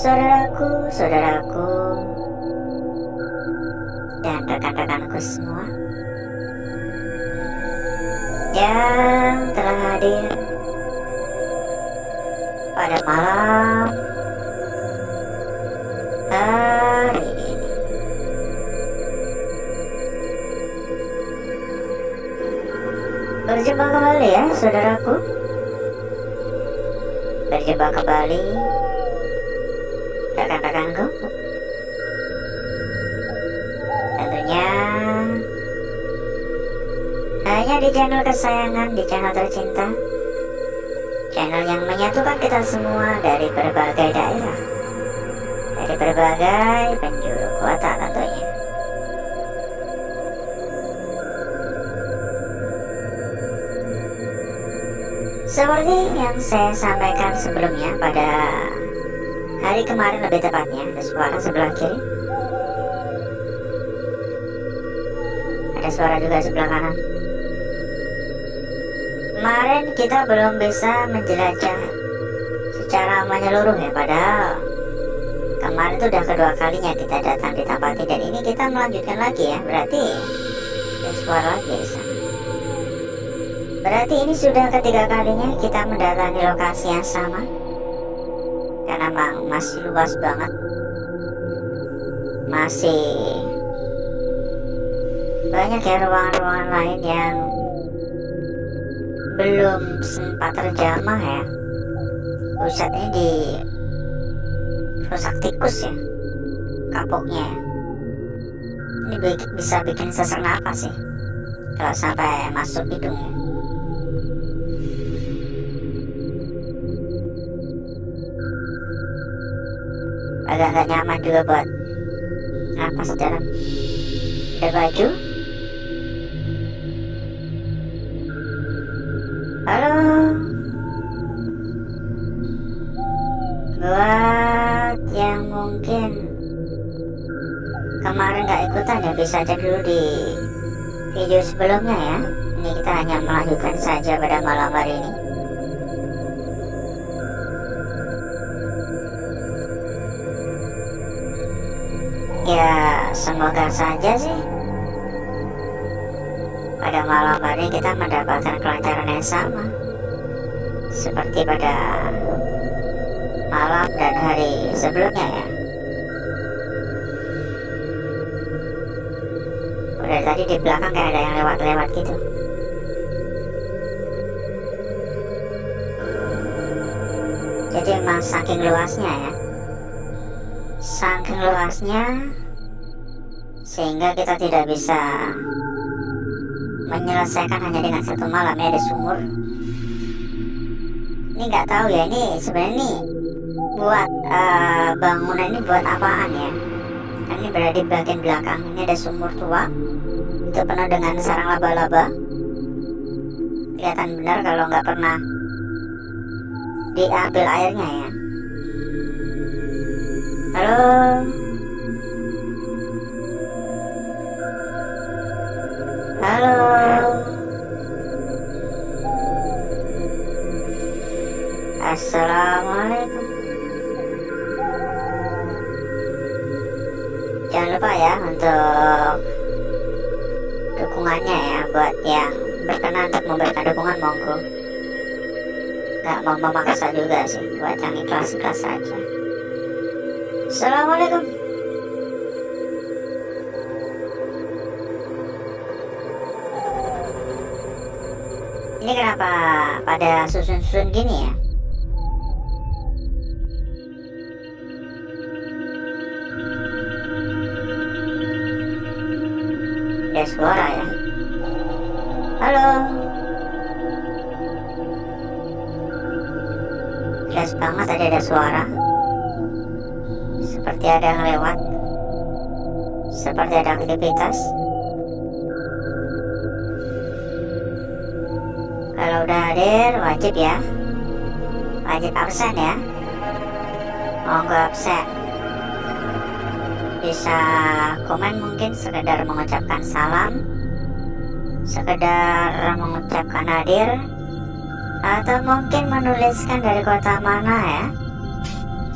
Saudaraku, saudaraku, dan rekan-rekanku semua yang telah hadir pada malam hari ini. Berjumpa kembali ya saudaraku. Berjumpa kembali rekan-rekanku. Tentunya hanya di channel kesayangan, di channel tercinta, channel yang menyatukan kita semua dari berbagai daerah, dari berbagai penjuru kota tentunya. Seperti yang saya sampaikan sebelumnya pada hari kemarin, lebih tepatnya ada suara sebelah kiri, ada suara juga sebelah kanan. Kemarin kita belum bisa menjelajah secara menyeluruh ya, padahal kemarin itu udah kedua kalinya kita datang di tempat ini, dan ini kita melanjutkan lagi ya, berarti ada suara lagi di sana. Berarti ini sudah ketiga kalinya kita mendatangi lokasi yang sama, karena memang masih luas banget, masih banyak ya ruangan-ruangan lain yang belum sempat terjamah ya. Pusat ini di rusak tikus ya, kapoknya ya. Ini bisa bikin sesak napas sih kalau sampai masuk hidungnya. Agak gak nyaman juga buat napas dalam. Ada baju. Halo. Buat yang mungkin kemarin gak ikutan ya, bisa cek dulu di video sebelumnya ya. Ini kita hanya melanjutkan saja pada malam hari ini. Ya, semoga saja sih pada malam hari kita mendapatkan kelancaran yang sama seperti pada malam dan hari sebelumnya ya. Udah tadi di belakang kayak ada yang lewat-lewat gitu. Jadi memang saking luasnya ya, saking luasnya sehingga kita tidak bisa menyelesaikan hanya dengan satu malam ya. Ada sumur. Ini nggak tahu ya, ini sebenarnya nih buat bangunan ini buat apaan ya? Kan ini berada di bagian belakang. Ini ada sumur tua, itu penuh dengan sarang laba-laba. Kelihatan benar kalau nggak pernah diambil airnya ya. Halo. Halo. Assalamualaikum. Jangan lupa ya untuk dukungannya ya, buat yang berkenan untuk memberikan dukungan monggo. Gak mau memaksa juga sih, buat yang ikhlas-ikhlas saja. Assalamualaikum. Ini kenapa pada susun-susun gini ya? Ada suara ya. Halo. Jelas banget tadi ada suara. Seperti ada yang lewat, seperti ada aktivitas. Kalau udah hadir wajib ya, wajib absen ya. Monggo absen. Bisa komen mungkin sekedar mengucapkan salam, sekedar mengucapkan hadir, atau mungkin menuliskan dari kota mana ya,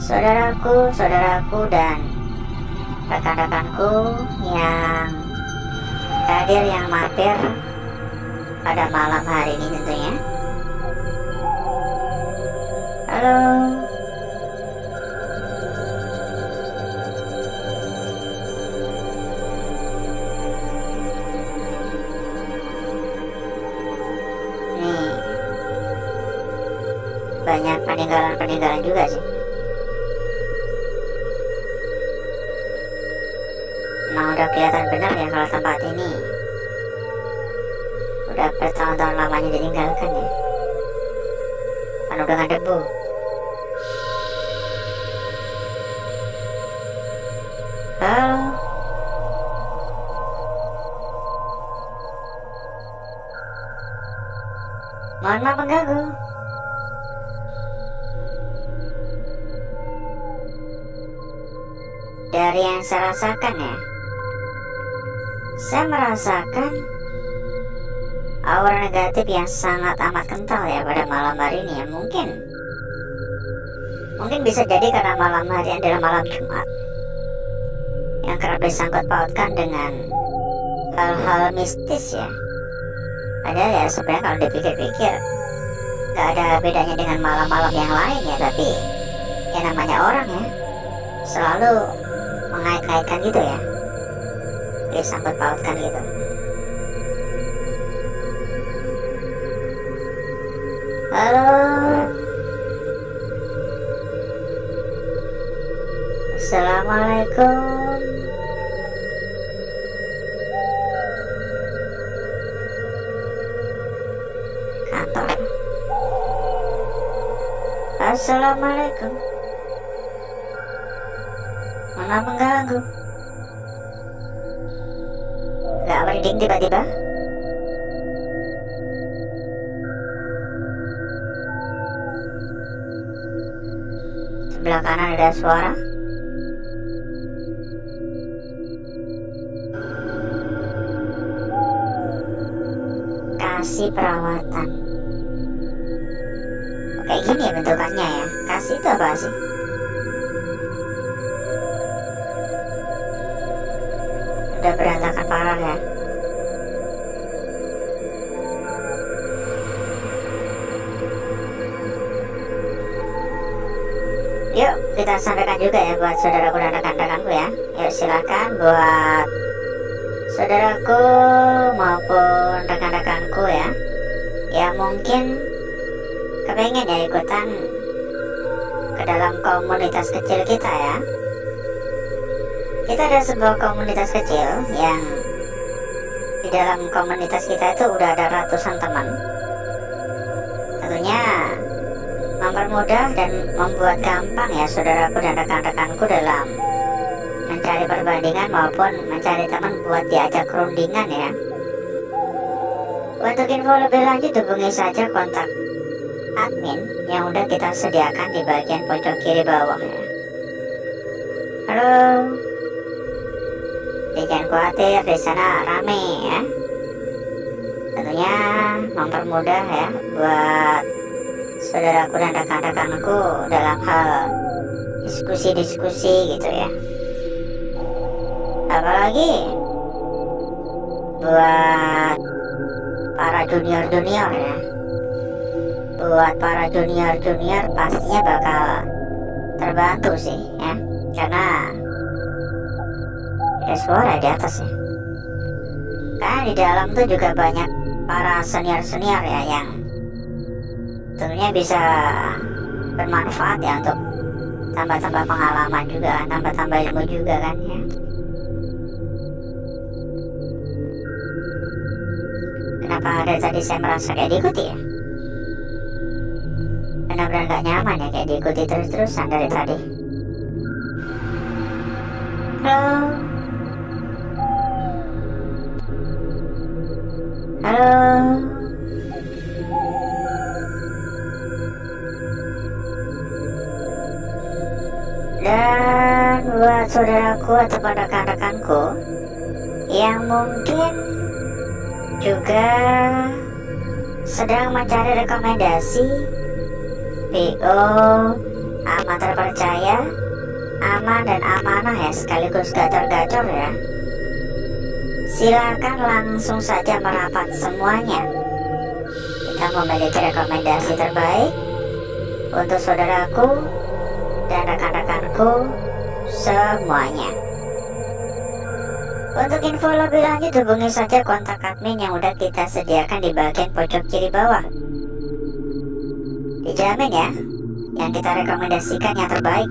saudaraku dan rekan-rekanku yang hadir, yang mampir pada malam hari ini tentunya. Halo. Nih, banyak peninggalan juga sih. Emang udah kelihatan benar ya kalau tempat ini udah bertahun-tahun lamanya ditinggalkan ya, penuh dengan debu. Halo. Mohon maaf mengganggu. Dari yang saya rasakan ya, saya merasakan aura negatif yang sangat amat kental ya pada malam hari ini ya. Mungkin bisa jadi karena malam hari adalah malam Jumat yang kerap disangkut pautkan dengan hal-hal mistis ya. Padahal ya sebenarnya kalau dipikir-pikir gak ada bedanya dengan malam-malam yang lain ya. Tapi ya namanya orang ya, selalu mengait-ngaitkan gitu ya, disangkut pautkan gitu. Halo. Assalamualaikum. Kantor. Assalamualaikum. Mana mengganggu? Gak merinding tiba-tiba? Sebelah kanan ada suara. Kasih perawatan. Kayak gini ya bentukannya ya. Kasih itu apa sih? Udah berantakan parah ya. Yuk kita sampaikan juga ya buat saudaraku dan rekan-rekanku ya. Yuk silakan buat saudaraku maupun rekan-rekanku ya, yang mungkin kepengen ya ikutan ke dalam komunitas kecil kita ya. Kita ada sebuah komunitas kecil yang di dalam komunitas kita itu udah ada ratusan teman. Tentunya mempermudah dan membuat gampang ya saudaraku dan rekan-rekanku dalam mencari perbandingan maupun mencari teman buat diajak rundingan ya. Untuk info lebih lanjut hubungi saja kontak admin yang udah kita sediakan di bagian pojok kiri bawah ya. Halo. Jangan khawatir, di sana rame ya. Tentunya mempermudah ya buat saudaraku dan rekan-rekanku dalam hal diskusi-diskusi gitu ya. Apalagi buat para junior-junior ya. Buat para junior-junior pastinya bakal terbantu sih ya, karena ada suara di atas ya. Karena di dalam tuh juga banyak para senior-senior ya yang tentunya bisa bermanfaat ya untuk tambah-tambah pengalaman juga, tambah-tambah ilmu juga kan ya. Kenapa dari tadi saya merasa kayak diikuti ya? Benar-benar gak nyaman ya kayak diikuti terus-terusan dari tadi. Halo. Halo. Dan buat saudaraku atau rekan-rekanku yang mungkin juga sedang mencari rekomendasi PO aman terpercaya, aman dan amanah ya, sekaligus gacor-gacor ya. Silakan langsung saja merapat semuanya. Kita memiliki rekomendasi terbaik untuk saudaraku dan rekan-rekanku semuanya. Untuk info lebih lanjut hubungi saja kontak admin yang udah kita sediakan di bagian pojok kiri bawah. Dijamin ya, yang kita rekomendasikan yang terbaik.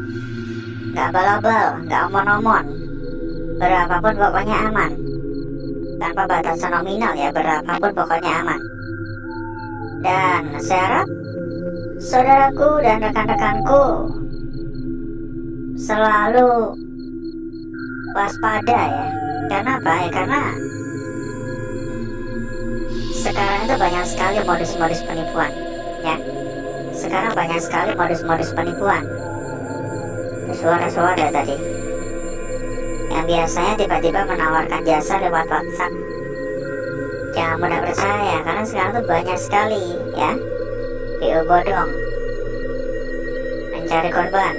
Nggak abal-abal, nggak omon-omon. Berapapun pokoknya aman. Tanpa batasan nominal ya, berapapun pokoknya aman. Dan saya harap saudaraku dan rekan-rekanku selalu waspada ya. Karena apa ya? Karena sekarang itu banyak sekali modus-modus penipuan ya. Sekarang banyak sekali modus-modus penipuan. Suara-suara tadi yang biasanya tiba-tiba menawarkan jasa lewat WhatsApp. Jangan mudah percaya, karena sekarang tuh banyak sekali ya PO bodong mencari korban.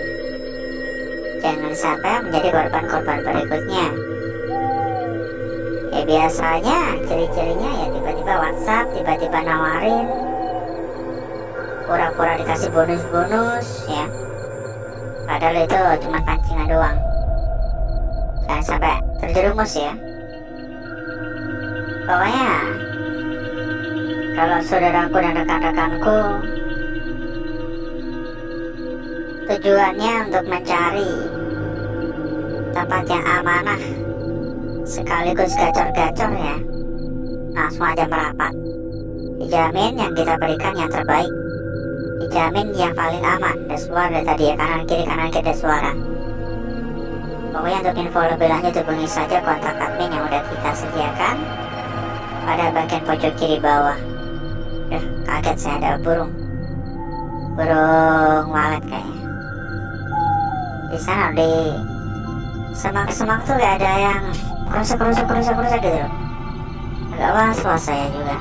Jangan sampai menjadi korban-korban berikutnya. Ya biasanya ciri-cirinya ya tiba-tiba WhatsApp, tiba-tiba nawarin, pura-pura dikasih bonus-bonus ya. Padahal itu cuma pancingan doang. Jangan sampai terjerumus ya. Pokoknya kalau saudaraku dan rekan-rekanku tujuannya untuk mencari tempat yang amanah sekaligus gacor-gacor ya, langsung aja merapat. Dijamin yang kita berikan yang terbaik, dijamin yang paling aman. Ada suara dari tadi ya, kanan kiri ada suara. Pokoknya untuk info lebih lanjut hubungi saja kontak admin yang udah kita sediakan pada bagian pojok kiri bawah. Kaget saya, ada burung walet kayaknya. Di sana di semak-semak tuh gak ada yang kerusak gitu loh. Agak was-was saya juga.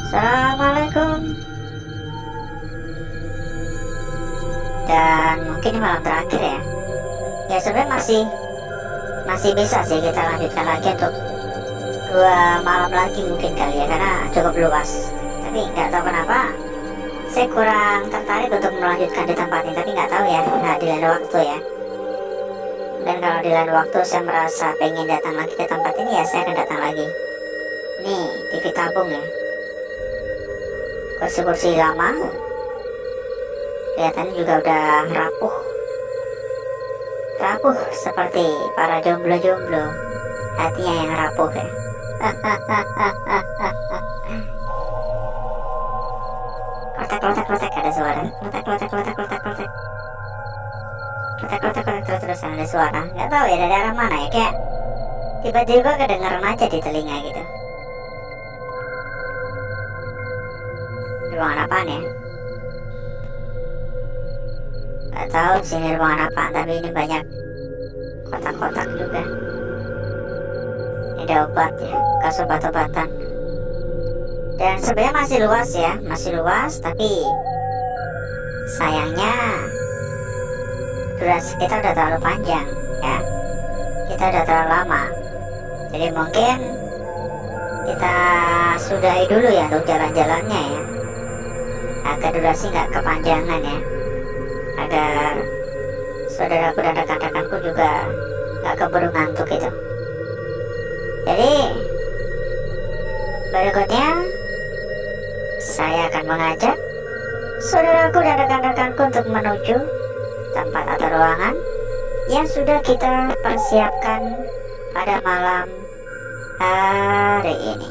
Assalamualaikum. Dan mungkin ini malam terakhir ya. Ya sebenarnya masih bisa sih kita lanjutkan lagi untuk 2 malam lagi mungkin kali ya, karena cukup luas. Tapi nggak tahu kenapa saya kurang tertarik untuk melanjutkan di tempat ini. Tapi nggak tahu ya, nah di lain waktu ya. Dan kalau di lain waktu saya merasa pengen datang lagi ke tempat ini ya, saya akan datang lagi. Nih TV tabung ya, kursi-kursi lama kelihatannya juga udah rapuh seperti para jomblo-jomblo, hatinya yang rapuh ya. Klotek ada suara. Klotek terus ada suara. Nggak tahu ya dari arah mana ya, kayak tiba-tiba kedengaran aja di telinga gitu. Ruangan apaan ya? Nggak tahu sini ruangan apaan, tapi ini banyak kotak-kotak juga. Ini ada obat ya, bekas obat-obatan. Dan sebenarnya masih luas, tapi sayangnya durasi kita udah terlalu panjang ya, kita udah terlalu lama. Jadi mungkin kita sudahi dulu ya untuk jalan-jalannya ya, agar durasi nggak kepanjangan ya, agar saudaraku dan rekan-rekanku juga nggak keburu ngantuk gitu. Jadi berikutnya saya akan mengajak saudaraku dan rekan-rekanku untuk menuju tempat atau ruangan yang sudah kita persiapkan pada malam hari ini.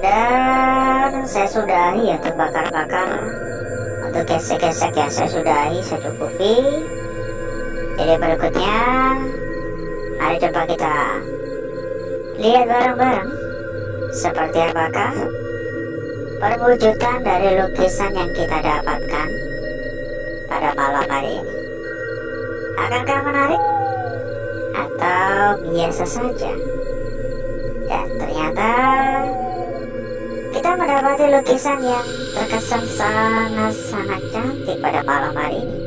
Dan saya sudahi untuk bakar-bakar, untuk gesek-gesek ya, saya sudahi, saya cukupi. Jadi berikutnya, mari coba kita lihat bareng-bareng seperti apakah perwujudan dari lukisan yang kita dapatkan pada malam hari ini. Akankah menarik atau biasa saja? Dan ternyata kita mendapati lukisan yang terkesan sangat-sangat cantik pada malam hari ini.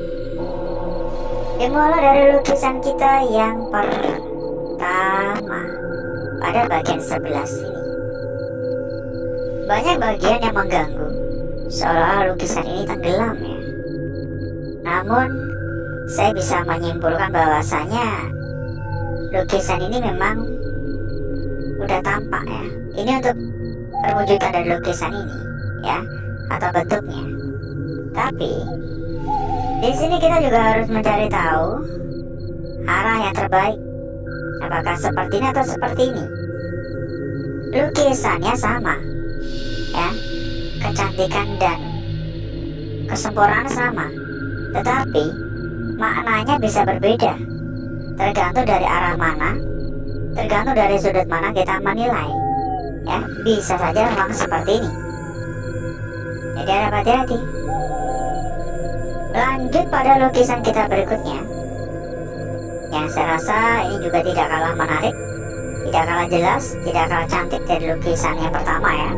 Dimulai dari lukisan kita yang pertama pada bagian sebelah sini. Banyak bagian yang mengganggu, seolah lukisan ini tenggelam ya. Namun saya bisa menyimpulkan bahwasanya lukisan ini memang udah tampak ya. Ini untuk perwujudan dari lukisan ini ya, atau bentuknya. Tapi di sini kita juga harus mencari tahu arah yang terbaik. Apakah seperti ini atau seperti ini? Lukisannya sama ya, kecantikan dan kesempurnaan sama, tetapi maknanya bisa berbeda, tergantung dari arah mana, tergantung dari sudut mana kita menilai ya. Bisa saja memang seperti ini, jadi harap hati-hati. Lanjut pada lukisan kita berikutnya, yang saya rasa ini juga tidak kalah menarik, tidak kalah jelas, tidak kalah cantik dari lukisan yang pertama ya.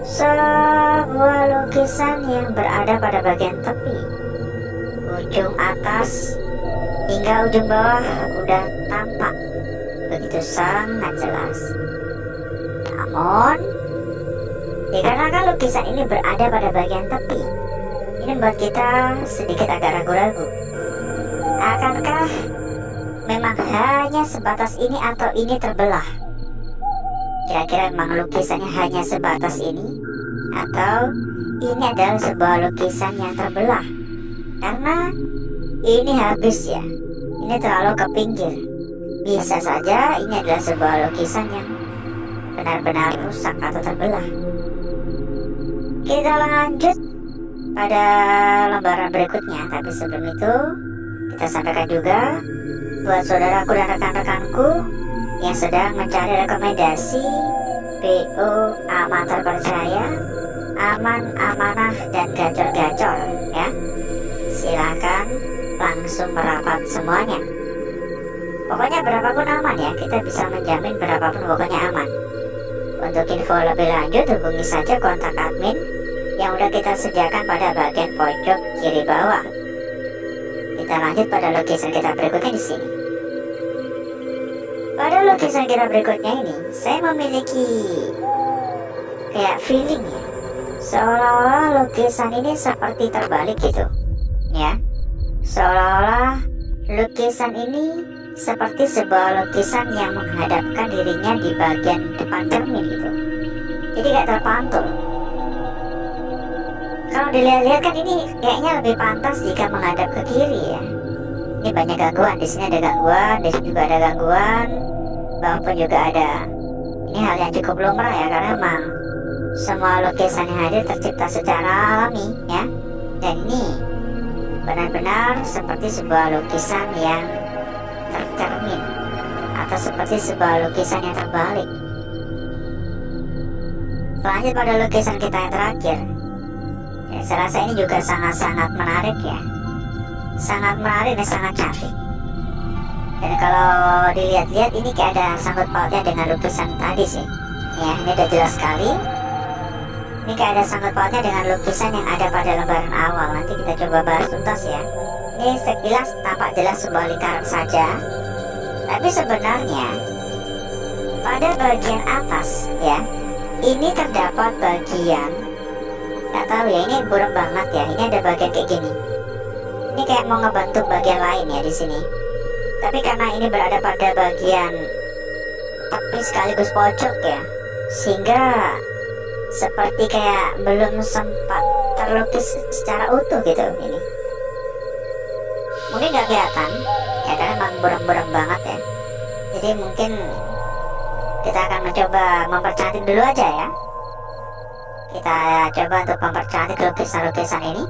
Sebuah lukisan yang berada pada bagian tepi, ujung atas hingga ujung bawah udah tampak begitu sangat jelas. Namun dikarenakan lukisan ini berada pada bagian tepi, ini membuat kita sedikit agak ragu-ragu. Akankah memang hanya sebatas ini atau ini terbelah? Kira-kira memang lukisannya hanya sebatas ini, atau ini adalah sebuah lukisan yang terbelah? Karena ini habis ya, ini terlalu ke pinggir. Bisa saja ini adalah sebuah lukisan yang benar-benar rusak atau terbelah. Kita lanjut pada lembaran berikutnya, tapi sebelum itu kita sampaikan juga buat saudaraku dan rekan-rekanku yang sedang mencari rekomendasi PO aman terpercaya, aman, amanah, dan gacor-gacor ya, silahkan langsung merapat semuanya. Pokoknya berapapun aman ya, kita bisa menjamin berapapun pokoknya aman. Untuk info lebih lanjut hubungi saja kontak admin yang udah kita sediakan pada bagian pojok kiri bawah. Kita lanjut pada lukisan kita berikutnya di sini. Pada lukisan kita berikutnya ini, saya memiliki kayak feeling ya, seolah-olah lukisan ini seperti terbalik gitu ya. Seolah-olah lukisan ini seperti sebuah lukisan yang menghadapkan dirinya di bagian depan cermin gitu. Jadi kayak terpantul. Kalau dilihat-lihat kan ini kayaknya lebih pantas jika menghadap ke kiri ya. Ini banyak gangguan, di sini ada gangguan, di sini juga ada gangguan, bawah pun juga ada. Ini hal yang cukup lumrah ya, karena memang semua lukisan yang hadir tercipta secara alami ya. Dan ini benar-benar seperti sebuah lukisan yang tercermin atau seperti sebuah lukisan yang terbalik. Lanjut pada lukisan kita yang terakhir ya, saya rasa ini juga sangat-sangat menarik ya, sangat menarik dan sangat cantik. Dan kalau dilihat-lihat ini kayak ada sangkut pautnya dengan lukisan tadi sih ya. Ini udah jelas sekali, ini kayak ada sangkut pautnya dengan lukisan yang ada pada lembaran awal. Nanti kita coba bahas tuntas ya. Ini sekilas tampak jelas sebuah lingkaran saja, tapi sebenarnya pada bagian atas ya, ini terdapat bagian, nggak tahu ya, ini burem banget ya. Ini ada bagian kayak gini. Ini kayak mau ngebentuk bagian lain ya di sini. Tapi karena ini berada pada bagian tepi sekaligus pojok ya, sehingga seperti kayak belum sempat terlukis secara utuh gitu ini. Mungkin nggak kelihatan ya, karena memang burem-burem banget ya. Jadi mungkin Kita akan mencoba mempercantik dulu aja ya. Kita coba untuk mempercantik lukisan-lukisan ini.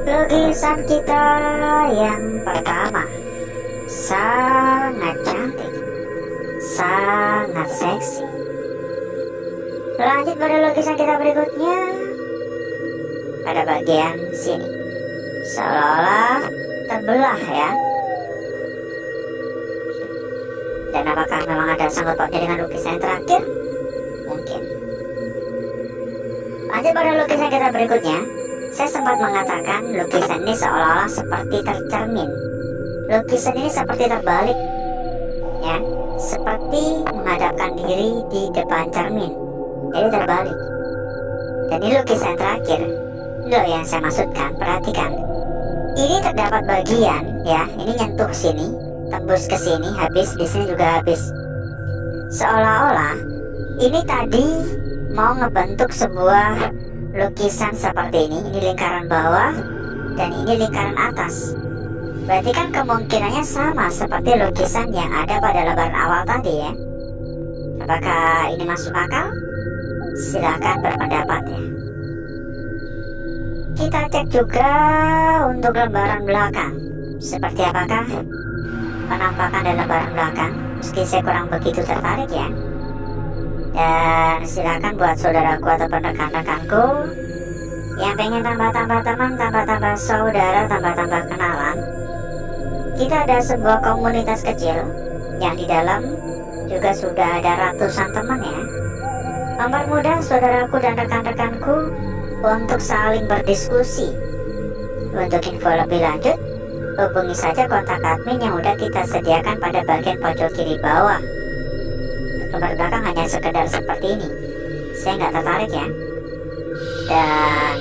Lukisan kita yang pertama sangat cantik, sangat seksi. Lanjut pada lukisan kita berikutnya. Pada bagian sini seolah-olah terbelah ya. Dan apakah memang ada sangkut pautnya dengan lukisan yang terakhir? Mungkin. Lanjut pada lukisan kita berikutnya. Saya sempat mengatakan lukisan ini seolah-olah seperti tercermin. Lukisan ini seperti terbalik, ya, seperti menghadapkan diri di depan cermin. Jadi terbalik. Dan ini lukisan terakhir. Loh, yang saya maksudkan, perhatikan. Ini terdapat bagian, ya, ini nyentuh sini, tembus ke sini, habis di sini juga habis. Seolah-olah ini tadi mau ngebentuk sebuah lukisan seperti ini lingkaran bawah dan ini lingkaran atas. Berarti kan kemungkinannya sama seperti lukisan yang ada pada lembaran awal tadi ya. Apakah ini masuk akal? Silakan berpendapat ya. Kita cek juga untuk lembaran belakang. Seperti apakah penampakan dari lembaran belakang? Meski saya kurang begitu tertarik ya. Dan silakan buat saudaraku ataupun rekan-rekanku yang pengen tambah-tambah teman, tambah-tambah saudara, tambah-tambah kenalan. Kita ada sebuah komunitas kecil yang di dalam juga sudah ada ratusan teman ya. Mempermudah saudaraku dan rekan-rekanku untuk saling berdiskusi. Untuk info lebih lanjut, hubungi saja kontak admin yang udah kita sediakan pada bagian pojok kiri bawah. Lembar belakang hanya sekedar seperti ini. Saya nggak tertarik ya. Dan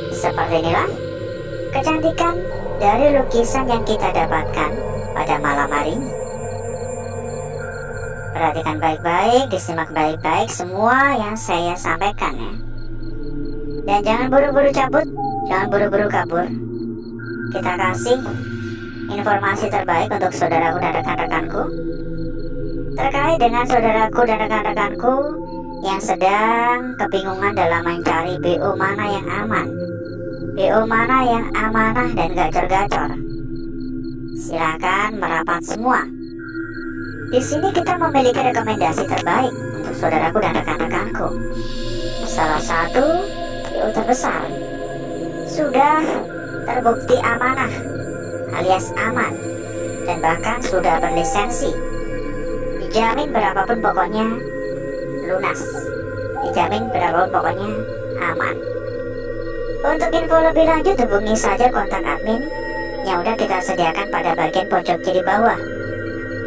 seperti inilah kecantikan dari lukisan yang kita dapatkan pada malam hari ini. Perhatikan baik-baik, disimak baik-baik semua yang saya sampaikan ya. Dan jangan buru-buru cabut, jangan buru-buru kabur. Kita kasih informasi terbaik untuk saudaraku dan rekan-rekanku terkait dengan saudaraku dan rekan-rekanku yang sedang kebingungan dalam mencari BO mana yang aman, BO mana yang amanah dan gacor-gacor. Silakan merapat semua. Di sini kita memiliki rekomendasi terbaik untuk saudaraku dan rekan-rekanku. Salah satu PO terbesar, sudah terbukti amanah alias aman, dan bahkan sudah berlisensi. Dijamin berapapun pokoknya lunas, dijamin berapapun pokoknya aman. Untuk info lebih lanjut hubungi saja kontak admin yang udah kita sediakan pada bagian pojok kiri bawah.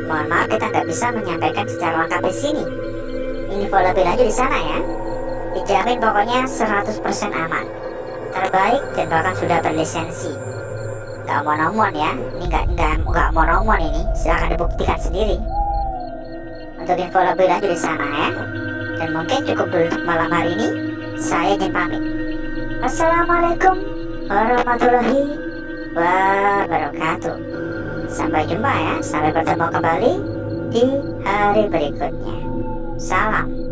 Mohon maaf kita nggak bisa menyampaikan secara lengkap di sini. Info lebih lanjut di sana ya. Dijamin pokoknya 100% aman, terbaik, dan bahkan sudah berlisensi. Gak mau nomor ya, ini nggak mau nomor ini, silahkan dibuktikan sendiri. Untuk info lebih lanjut di sana ya. Dan mungkin cukup dulu untuk malam hari ini. Saya izin pamit. Assalamualaikum warahmatullahi wabarakatuh. Sampai jumpa ya, sampai bertemu kembali di hari berikutnya. Salam.